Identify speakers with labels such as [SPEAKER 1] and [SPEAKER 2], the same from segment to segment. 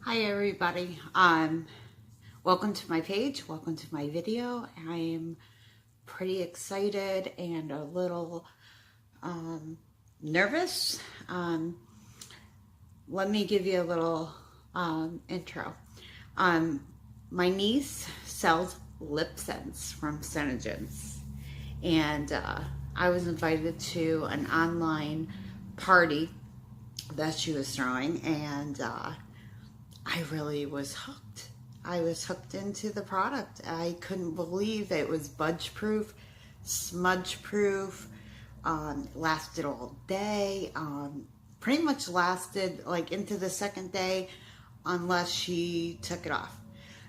[SPEAKER 1] Hi everybody. Welcome to my page. Welcome to my video. I am pretty excited and a little nervous. Let me give you a little intro. My niece sells Lipsense from Senegence, and I was invited to an online party that she was throwing, and I really was hooked. I was hooked into the product. I couldn't believe it was budge proof, smudge proof, lasted all day, pretty much lasted like into the second day unless she took it off.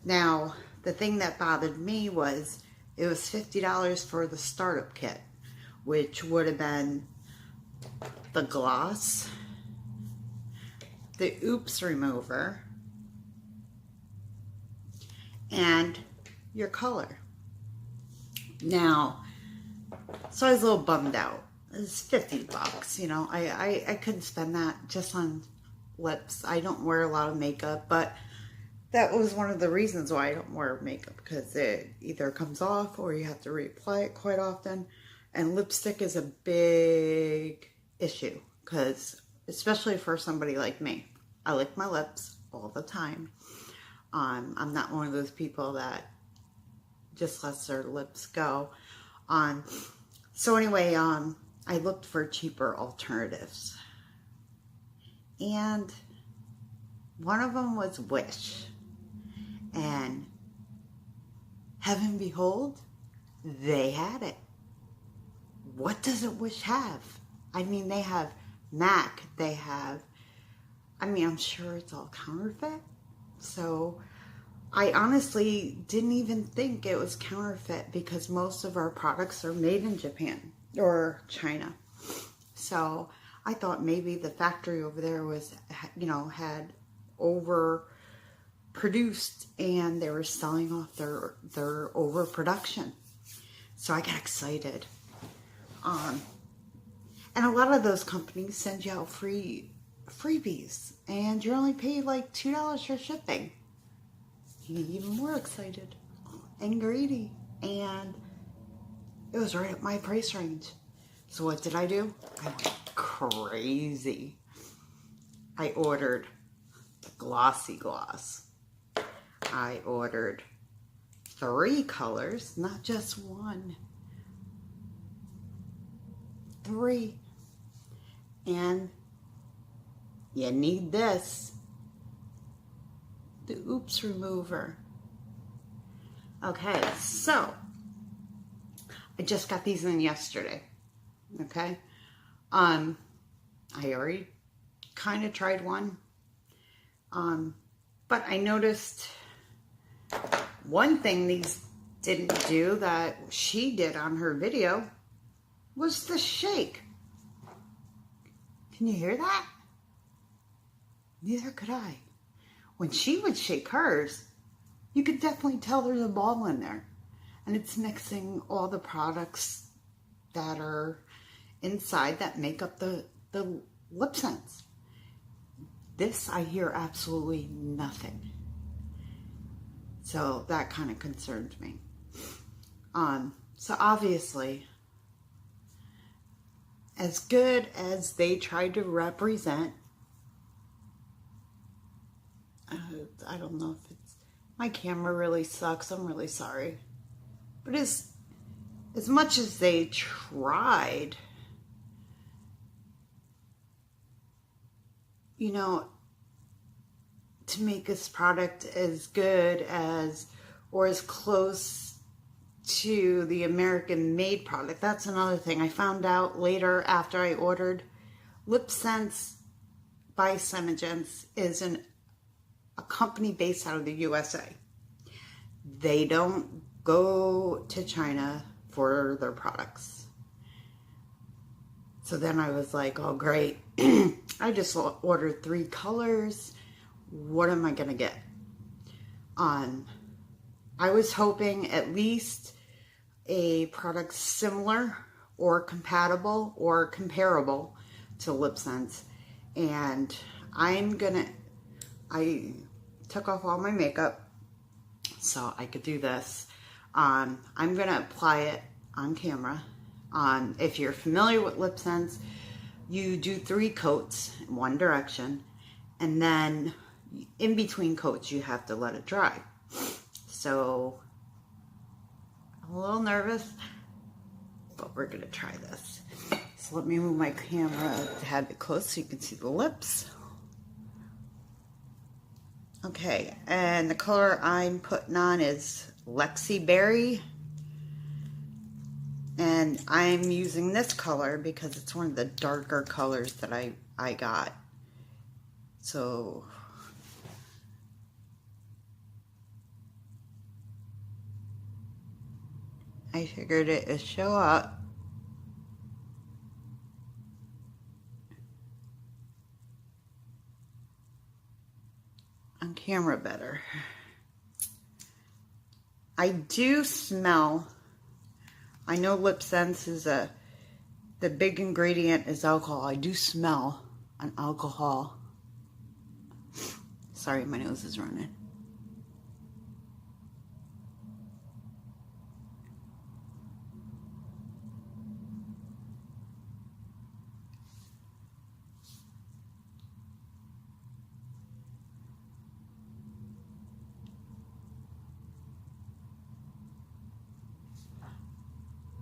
[SPEAKER 1] Now, the thing that bothered me was it was $50 for the startup kit, which would have been the gloss, the oops remover, and your color. Now, so I was a little bummed out. It's $50, you know. I couldn't spend that just on lips. I don't wear a lot of makeup, but that was one of the reasons why I don't wear makeup, because it either comes off or you have to reapply it quite often. And lipstick is a big issue, because especially for somebody like me, I lick my lips all the time. I'm not one of those people that just lets their lips go. So anyway, I looked for cheaper alternatives, and one of them was Wish, and heaven behold, they had it. What doesn't Wish have? I mean, they have MAC, they have, I'm sure it's all counterfeit. So I honestly didn't even think it was counterfeit, because most of our products are made in Japan or China. So I thought maybe the factory over there was, had overproduced and they were selling off their overproduction. So I got excited. And a lot of those companies send you out freebies, and you only pay like $2 for shipping. You get even more excited and greedy, and it was right at my price range. So what did I do? I went crazy. I ordered the glossy gloss. I ordered 3 colors, not just 1. 3. And you need this, the oops remover. Okay, so I just got these in yesterday. Okay, I already kind of tried one, but I noticed one thing these didn't do that she did on her video was the shake. Can you hear that? Neither could I. When she would shake hers, you could definitely tell there's a ball in there. And it's mixing all the products that are inside that make up the Lipsense. This, I hear absolutely nothing. So that kind of concerned me. So obviously, as good as they tried to represent, I don't know if it's, my camera really sucks, I'm really sorry. But as much as they tried, to make this product as good as, or as close to the American made product. That's another thing I found out later after I ordered. Lipsense by Senegence is a company based out of the USA. They don't go to China for their products. So then I was like, oh great, I just ordered 3 colors. What am I gonna get? I was hoping at least a product similar or compatible or comparable to Lipsense, and I took off all my makeup so I could do this. I'm going to apply it on camera. If you're familiar with Lipsense, you do 3 coats in one direction, and then in between coats you have to let it dry. So I'm a little nervous, but we're going to try this. So let me move my camera to have it close so you can see the lips. Okay, and the color I'm putting on is Lexi Berry. And I'm using this color because it's one of the darker colors that I got. So I figured it would show up. On camera better. I do smell, I know Lipsense is the big ingredient is alcohol. I do smell an alcohol. Sorry, my nose is running.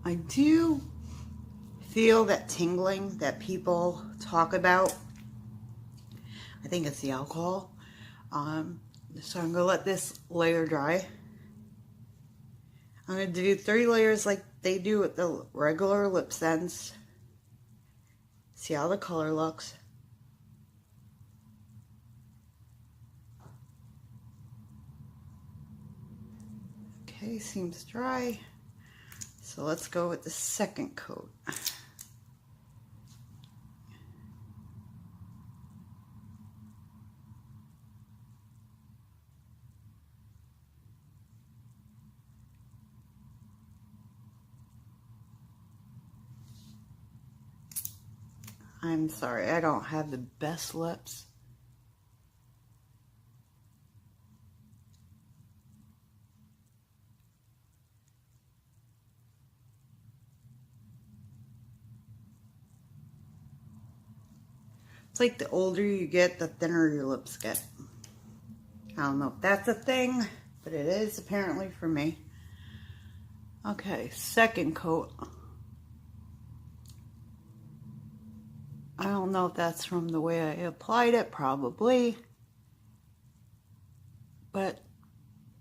[SPEAKER 1] I do feel that tingling that people talk about. I think it's the alcohol. So I'm going to let this layer dry. I'm going to do 3 layers like they do with the regular Lipsense. See how the color looks. Okay, seems dry. So let's go with the second coat. I'm sorry, I don't have the best lips. It's like the older you get, the thinner your lips get. I don't know if that's a thing, but it is apparently for me. Okay, second coat. I don't know if that's from the way I applied it, probably. But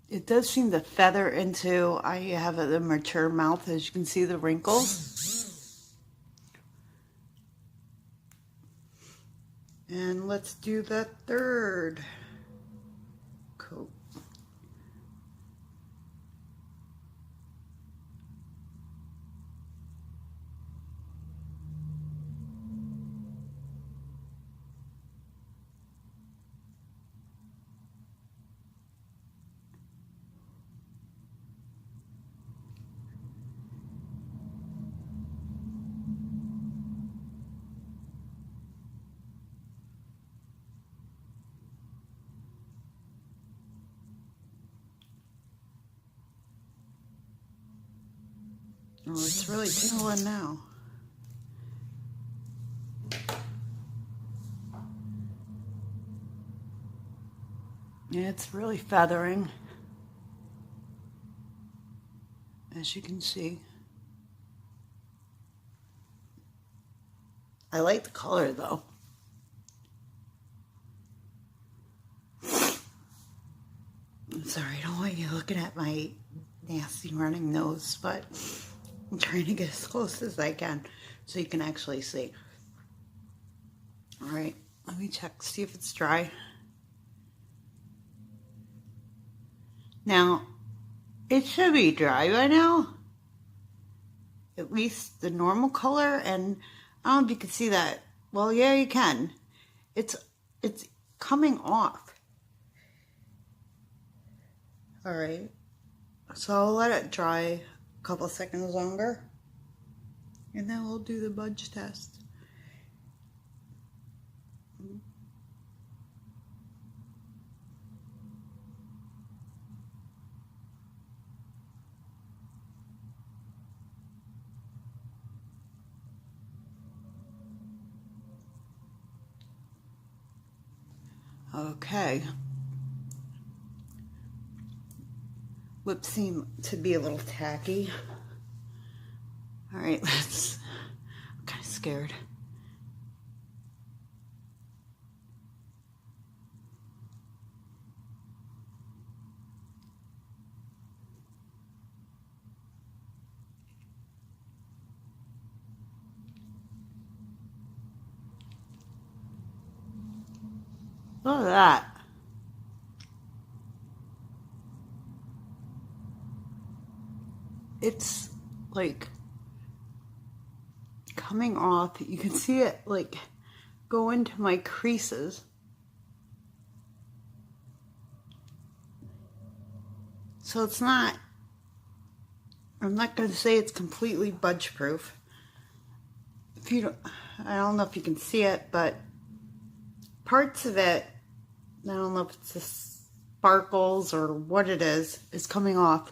[SPEAKER 1] it does seem to feather into, I have a mature mouth, as you can see the wrinkles. And let's do the third coat. Oh, it's really tingling now. Yeah, it's really feathering, as you can see. I like the color though. I'm sorry, I don't want you looking at my nasty running nose, but I'm trying to get as close as I can so you can actually see. All right, let me check, see if it's dry. Now, it should be dry by now. At least the normal color, and I don't know if you can see that. Well, yeah, you can. It's coming off. All right, so I'll let it dry a couple seconds longer, and then we'll do the budge test. Okay. Lips seem to be a little tacky. All right, I'm kind of scared. Look at that. It's like coming off. You can see it like go into my creases. So it's not, I'm not going to say it's completely budge proof. If you don't, I don't know if you can see it, but parts of it, I don't know if it's the sparkles or what it is coming off.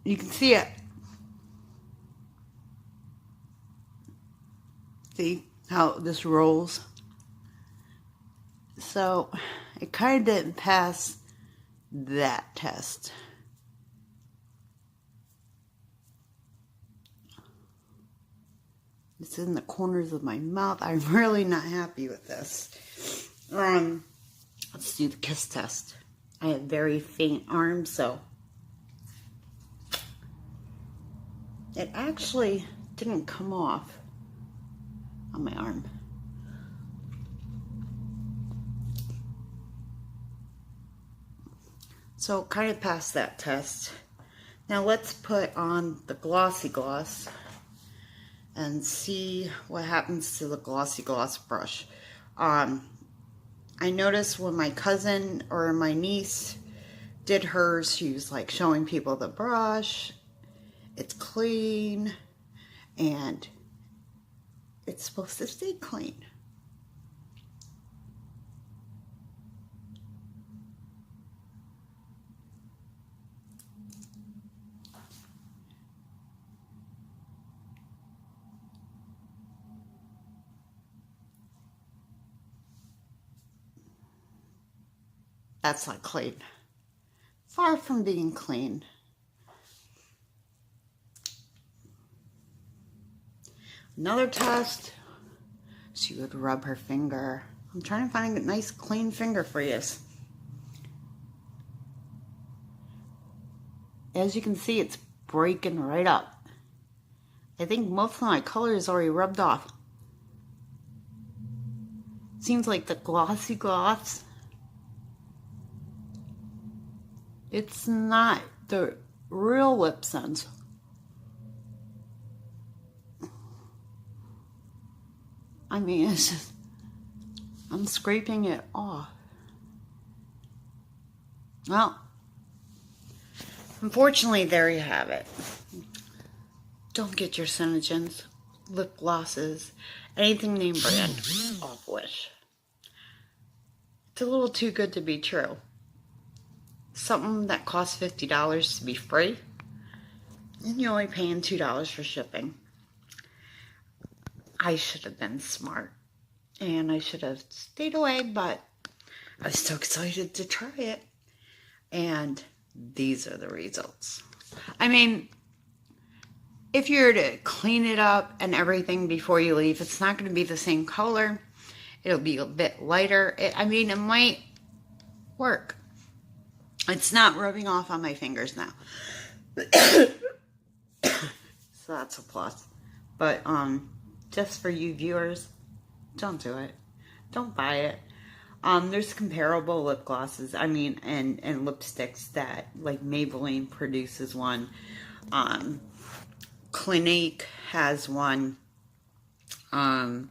[SPEAKER 1] You can see it. See how this rolls? So it kind of didn't pass that test. It's in the corners of my mouth. I'm really not happy with this. Let's do the kiss test. I have very faint arms, so it actually didn't come off on my arm. So kind of passed that test. Now let's put on the glossy gloss and see what happens to the glossy gloss brush. I noticed when my cousin or my niece did hers, she was like showing people the brush. It's clean and it's supposed to stay clean. That's not clean. Far from being clean. Another test. She would rub her finger. I'm trying to find a nice clean finger for you. As you can see, it's breaking right up. I think most of my color is already rubbed off. Seems like the glossy gloss, it's not the real Lipsense. I mean, it's just, I'm scraping it off. Well, unfortunately, there you have it. Don't get your Senegence lip glosses, anything name brand, off Wish. It's a little too good to be true. Something that costs $50 to be free, and you're only paying $2 for shipping. I should have been smart, and I should have stayed away, but I was so excited to try it, and these are the results. I mean, if you're to clean it up and everything before you leave, it's not going to be the same color. It'll be a bit lighter. I mean, it might work. It's not rubbing off on my fingers now. So that's a plus. But just for you viewers, don't do it. Don't buy it. There's comparable lip glosses, I mean, and lipsticks that, like, Maybelline produces one. Clinique has one. I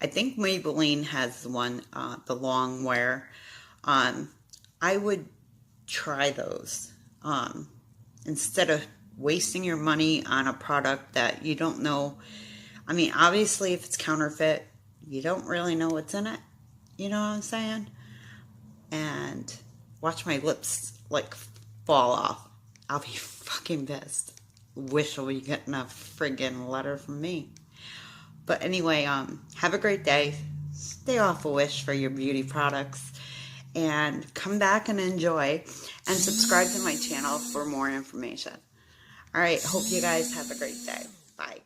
[SPEAKER 1] think Maybelline has one, the long wear. I would try those instead of wasting your money on a product that you don't know. I mean, obviously, if it's counterfeit, you don't really know what's in it. You know what I'm saying? And watch my lips, like, fall off. I'll be fucking pissed. Wish I'll be getting a friggin' letter from me. But anyway, have a great day. Stay off a Wish for your beauty products. And come back and enjoy. And subscribe to my channel for more information. All right. Hope you guys have a great day. Bye.